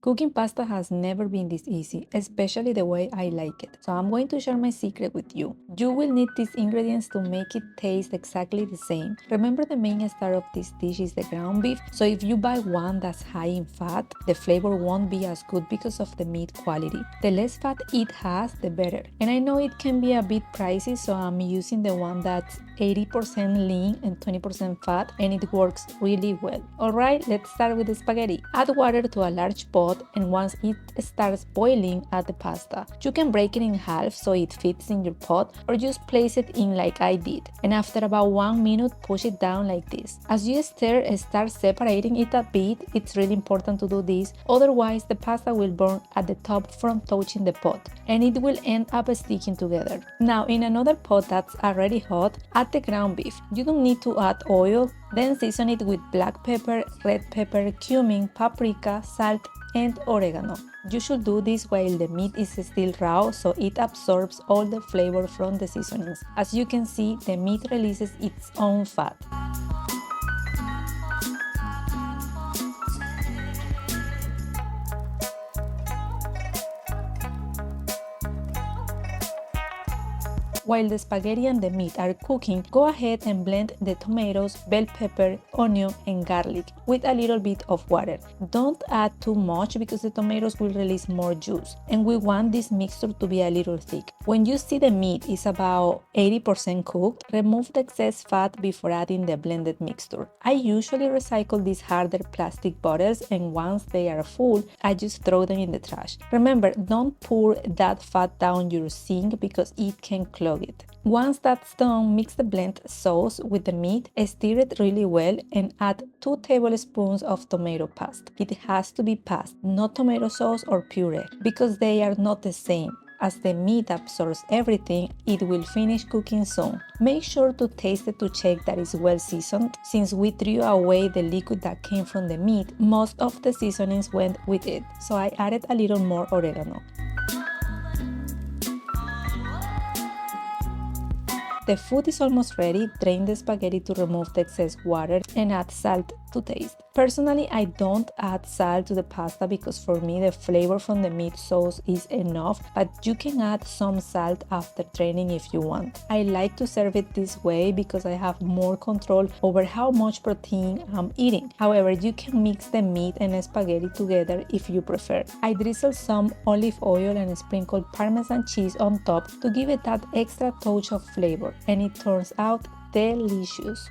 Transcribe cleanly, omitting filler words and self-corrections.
Cooking pasta has never been this easy, especially the way I like it. So I'm going to share my secret with you. You will need these ingredients to make it taste exactly the same. Remember, the main star of this dish is the ground beef, so if you buy one that's high in fat, the flavor won't be as good because of the meat quality. The less fat it has, the better. And I know it can be a bit pricey, so I'm using the one that's 80% lean and 20% fat, and it works really well. Alright, let's start with the spaghetti. Add water to a large pot, and once it starts boiling, add the pasta. You can break it in half so it fits in your pot, or just place it in like I did. And after about 1 minute, push it down like this. As you stir, start separating it a bit. It's really important to do this, otherwise the pasta will burn at the top from touching the pot, and it will end up sticking together. Now, in another pot that's already hot, add the ground beef. You don't need to add oil. Then season it with black pepper, red pepper, cumin, paprika, salt, and oregano. You should do this while the meat is still raw, so it absorbs all the flavor from the seasonings. As you can see, the meat releases its own fat. While the spaghetti and the meat are cooking, go ahead and blend the tomatoes, bell pepper, onion, and garlic with a little bit of water. Don't add too much because the tomatoes will release more juice, and we want this mixture to be a little thick. When you see the meat is about 80% cooked, remove the excess fat before adding the blended mixture. I usually recycle these harder plastic bottles, and once they are full, I just throw them in the trash. Remember, don't pour that fat down your sink because it can clog it. Once that's done, mix the blend sauce with the meat, stir it really well, and add 2 tablespoons of tomato paste. It has to be paste, not tomato sauce or puree, because they are not the same. As the meat absorbs everything, it will finish cooking soon. Make sure to taste it to check that it's well seasoned. Since we threw away the liquid that came from the meat, most of the seasonings went with it, so I added a little more oregano. The food is almost ready. Drain the spaghetti to remove the excess water and add salt to taste. Personally, I don't add salt to the pasta because for me the flavor from the meat sauce is enough, but you can add some salt after draining if you want. I like to serve it this way because I have more control over how much protein I'm eating. However, you can mix the meat and spaghetti together if you prefer. I drizzle some olive oil and sprinkle Parmesan cheese on top to give it that extra touch of flavor, and it turns out delicious.